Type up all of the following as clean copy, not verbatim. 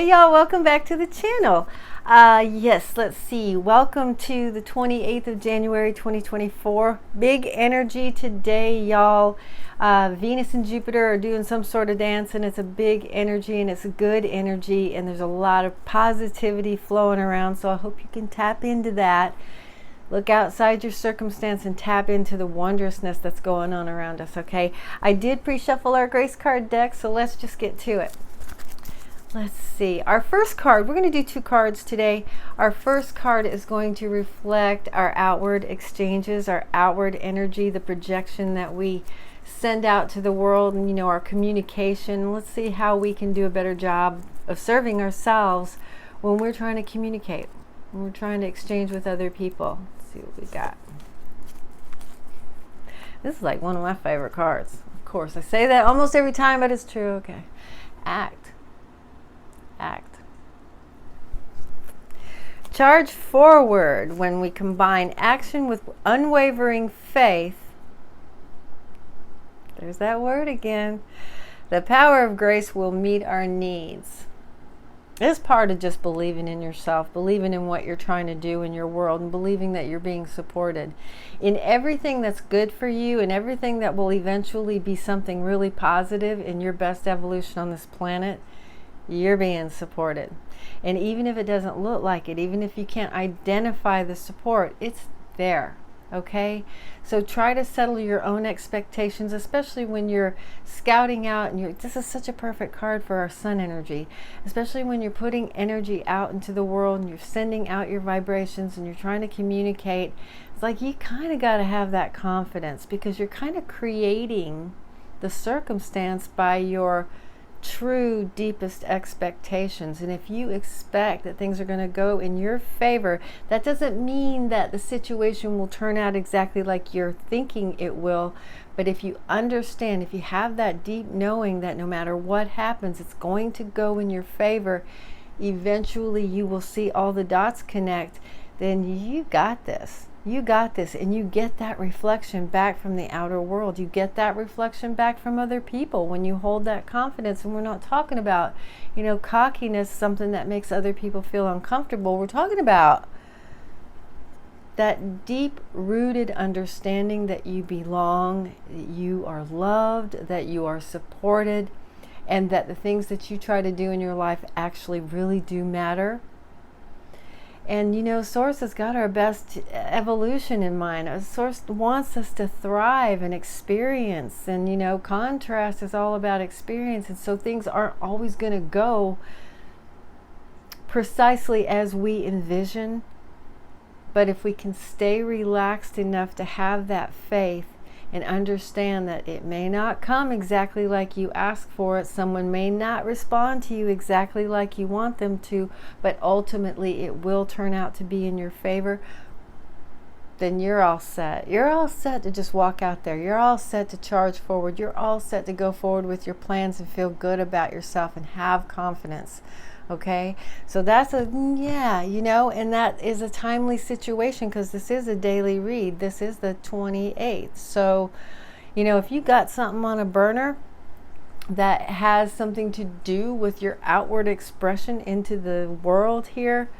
Hey y'all, welcome back to the channel. Yes, let's see. Welcome to the 28th of January 2024. Big energy today, y'all. Venus and Jupiter are doing some sort of dance, and it's a big energy and it's a good energy, and there's a lot of positivity flowing around, so I hope you can tap into that. Look outside your circumstance and tap into the wondrousness that's going on around us, okay? I did pre-shuffle our grace card deck, so let's just get to it. Let's see. Our first card, we're going to do two cards today. Our first card is going to reflect our outward exchanges, our outward energy, the projection that we send out to the world, and our communication. Let's see how we can do a better job of serving ourselves when we're trying to communicate, when we're trying to exchange with other people. Let's see what we got. This is like one of my favorite cards. Of course, I say that almost every time, but it's true. Okay. Act. Charge forward. When we combine action with unwavering faith, there's that word again, the power of grace will meet our needs. It's part of just believing in yourself, believing in what you're trying to do in your world, and believing that you're being supported in everything that's good for you, and everything that will eventually be something really positive in your best evolution on this planet. You're being supported. And even if it doesn't look like it, even if you can't identify the support, it's there. Okay? So try to settle your own expectations, especially when you're scouting out, and this is such a perfect card for our sun energy, especially when you're putting energy out into the world and you're sending out your vibrations and you're trying to communicate. It's like you kind of got to have that confidence, because you're kind of creating the circumstance by your true deepest expectations. And if you expect that things are going to go in your favor, that doesn't mean that the situation will turn out exactly like you're thinking it will. But if you understand, if you have that deep knowing that no matter what happens, it's going to go in your favor, eventually you will see all the dots connect. Then you got this. You got this, and you get that reflection back from the outer world. You get that reflection back from other people when you hold that confidence. And we're not talking about, cockiness, something that makes other people feel uncomfortable. We're talking about that deep-rooted understanding that you belong, that you are loved, that you are supported, and that the things that you try to do in your life actually really do matter. And Source has got our best evolution in mind. Source wants us to thrive and experience. And contrast is all about experience. And so things aren't always going to go precisely as we envision. But if we can stay relaxed enough to have that faith and understand that it may not come exactly like you ask for it, someone may not respond to you exactly like you want them to, but ultimately it will turn out to be in your favor, then you're all set. You're all set to just walk out there. You're all set to charge forward. You're all set to go forward with your plans and feel good about yourself and have confidence. Okay, so that's and that is a timely situation, because this is a daily read. This is the 28th. So, if you got something on a burner that has something to do with your outward expression into the world here,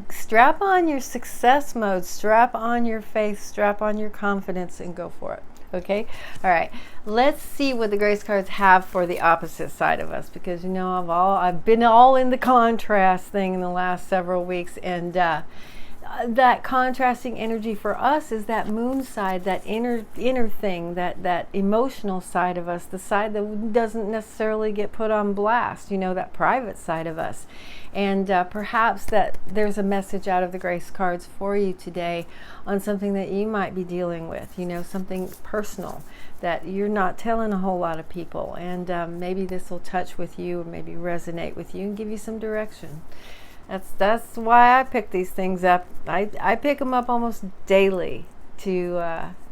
strap on your success mode, strap on your faith, strap on your confidence, and go for it. Okay, all right, let's see what the grace cards have for the opposite side of us, because I've been all in the contrast thing in the last several weeks, and that contrasting energy for us is that moon side, that inner thing, that emotional side of us, the side that doesn't necessarily get put on blast, that private side of us. And perhaps that there's a message out of the grace cards for you today on something that you might be dealing with, something personal that you're not telling a whole lot of people, and maybe this will touch with you, or maybe resonate with you and give you some direction. That's why I pick these things up. I pick them up almost daily to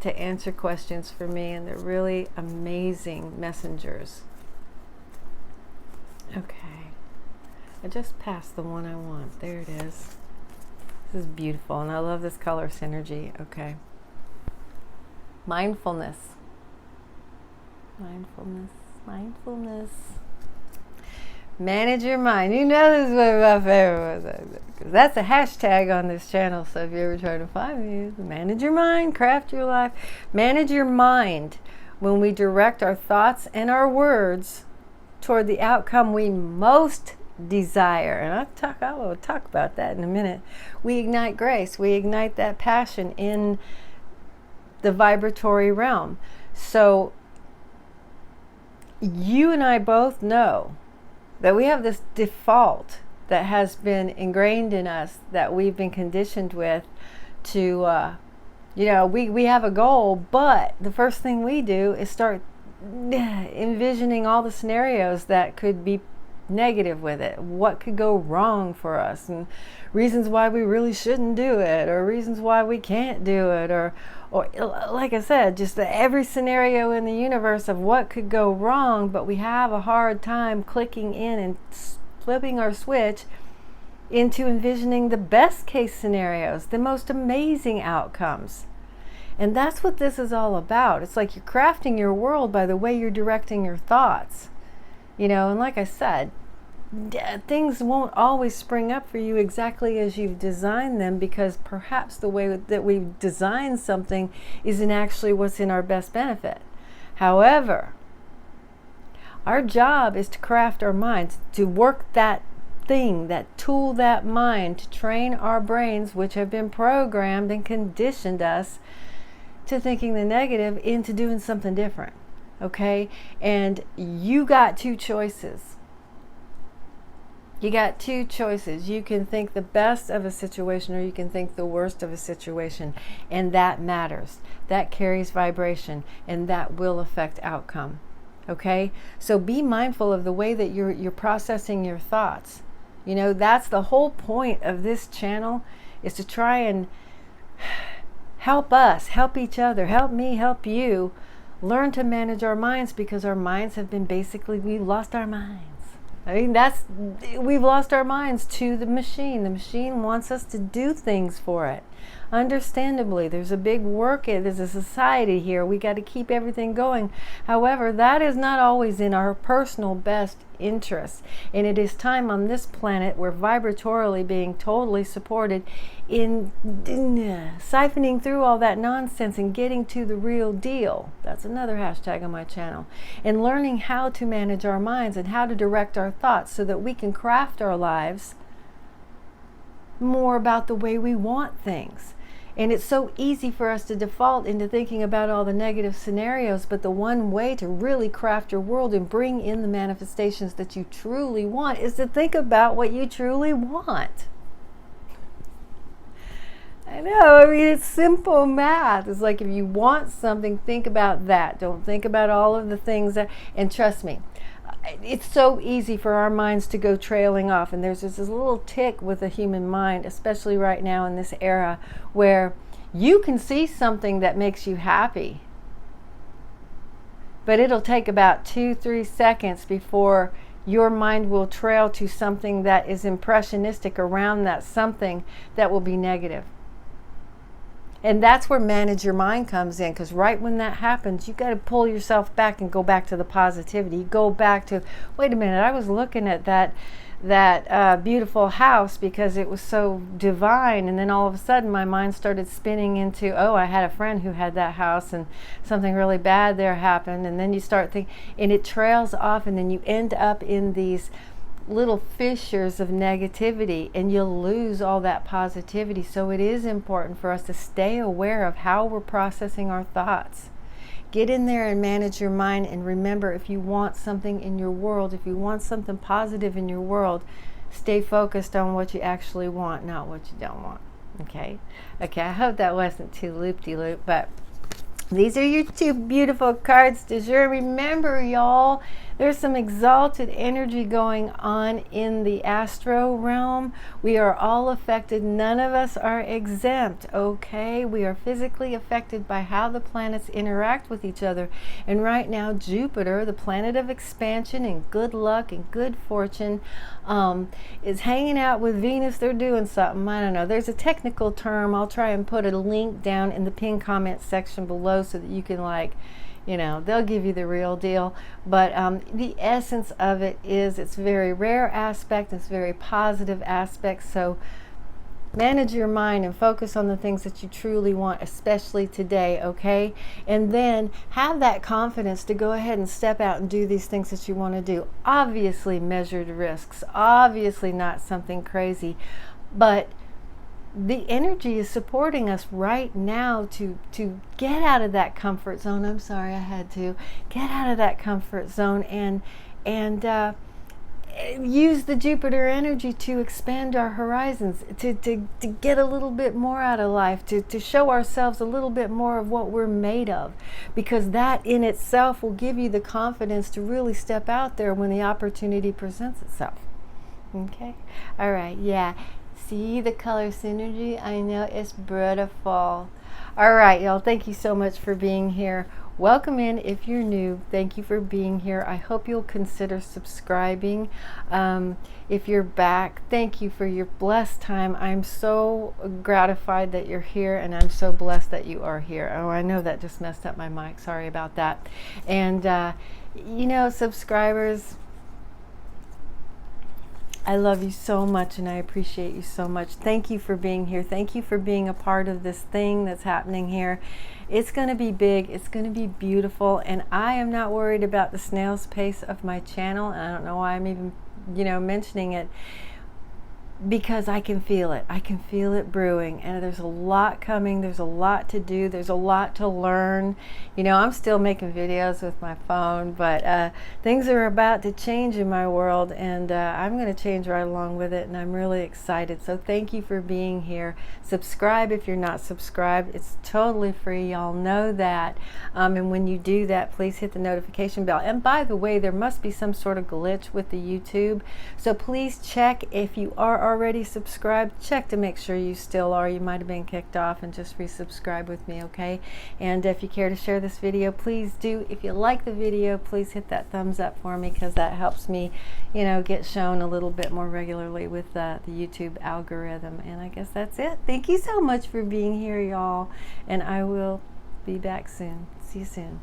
answer questions for me, and they're really amazing messengers. Okay, I just passed the one I want. There it is. This is beautiful, and I love this color synergy. Okay, mindfulness. Manage your mind. You know this is one of my favorite ones. That's a hashtag on this channel, so if you ever try to find me, manage your mind, craft your life. Manage your mind when we direct our thoughts and our words toward the outcome we most desire. And I will talk about that in a minute. We ignite grace. We ignite that passion in the vibratory realm. So you and I both know that we have this default that has been ingrained in us, that we've been conditioned with to, we have a goal, but the first thing we do is start envisioning all the scenarios that could be negative with it, what could go wrong for us, and reasons why we really shouldn't do it, or reasons why we can't do it, or like I said, just every scenario in the universe of what could go wrong. But we have a hard time clicking in and flipping our switch into envisioning the best case scenarios, the most amazing outcomes. And that's what this is all about. It's like you're crafting your world by the way you're directing your thoughts. And like I said, things won't always spring up for you exactly as you've designed them, because perhaps the way that we've designed something isn't actually what's in our best benefit. However, our job is to craft our minds, to work that thing, that tool, that mind, to train our brains, which have been programmed and conditioned us to thinking the negative, into doing something different. Okay? And you got two choices. You got two choices. You can think the best of a situation, or you can think the worst of a situation. And that matters. That carries vibration, and that will affect outcome. Okay? So be mindful of the way that you're processing your thoughts. That's the whole point of this channel, is to try and help us, help each other, help me, help you learn to manage our minds, because our minds have been we've lost our minds. We've lost our minds to the machine. The machine wants us to do things for it. Understandably, there's a big there's a society here. We got to keep everything going. However, that is not always in our personal best interest. And it is time on this planet we're vibratorily being totally supported in siphoning through all that nonsense and getting to the real deal. That's another hashtag on my channel. And learning how to manage our minds and how to direct our thoughts so that we can craft our lives more about the way we want things. And it's so easy for us to default into thinking about all the negative scenarios, but the one way to really craft your world and bring in the manifestations that you truly want is to think about what you truly want. I know, it's simple math. It's like, if you want something, think about that. Don't think about all of the things and trust me, it's so easy for our minds to go trailing off. And there's this little tick with the human mind, especially right now in this era, where you can see something that makes you happy, but it'll take about 2-3 seconds before your mind will trail to something that is impressionistic around that something that will be negative. And that's where manage your mind comes in, because right when that happens, you got to pull yourself back and go back to the positivity. Go back to, wait a minute, I was looking at that beautiful house because it was so divine, and then all of a sudden my mind started spinning into, oh, I had a friend who had that house and something really bad there happened. And then you start thinking, and it trails off, and then you end up in these little fissures of negativity, and you'll lose all that positivity. So it is important for us to stay aware of how we're processing our thoughts. Get in there and manage your mind, and remember, if you want something in your world, if you want something positive in your world, stay focused on what you actually want, not what you don't want. Okay, I hope that wasn't too loop-de-loop, but these are your two beautiful cards du jour. Remember, y'all, there's some exalted energy going on in the astro realm. We are all affected. None of us are exempt, okay? We are physically affected by how the planets interact with each other. And right now, Jupiter, the planet of expansion and good luck and good fortune, is hanging out with Venus. They're doing something. I don't know. There's a technical term. I'll try and put a link down in the pinned comment section below so that you can they'll give you the real deal. But the essence of it is it's very rare aspect, it's very positive aspect. So manage your mind and focus on the things that you truly want, especially today, okay? And then have that confidence to go ahead and step out and do these things that you want to do. Obviously measured risks, obviously not something crazy, but the energy is supporting us right now to get out of that comfort zone. I'm sorry, I had to get out of that comfort zone and use the Jupiter energy to expand our horizons, to get a little bit more out of life, to show ourselves a little bit more of what we're made of, because that in itself will give you the confidence to really step out there when the opportunity presents itself. Okay? All right, yeah. See the color synergy? I know, it's beautiful. All right, y'all, thank you so much for being here. Welcome in if you're new. Thank you for being here. I hope you'll consider subscribing. If you're back, thank you for your blessed time. I'm so gratified that you're here, and I'm so blessed that you are here. Oh, I know that just messed up my mic. Sorry about that. And, subscribers, I love you so much and I appreciate you so much. Thank you for being here. Thank you for being a part of this thing that's happening here. It's going to be big. It's going to be beautiful. And I am not worried about the snail's pace of my channel. And I don't know why I'm even, mentioning it, because I can feel it. I can feel it brewing, and there's a lot coming. There's a lot to do. There's a lot to learn. I'm still making videos with my phone, but things are about to change in my world, and I'm going to change right along with it, and I'm really excited. So thank you for being here. Subscribe if you're not subscribed. It's totally free. Y'all know that. And when you do that, please hit the notification bell. And by the way, there must be some sort of glitch with the YouTube. So please check if you are already subscribed. Check to make sure you still are. You might have been kicked off, and just resubscribe with me, okay? And if you care to share this video, please do. If you like the video, please hit that thumbs up for me, because that helps me, get shown a little bit more regularly with the YouTube algorithm. And I guess that's it. Thank you so much for being here, y'all. And I will be back soon. See you soon.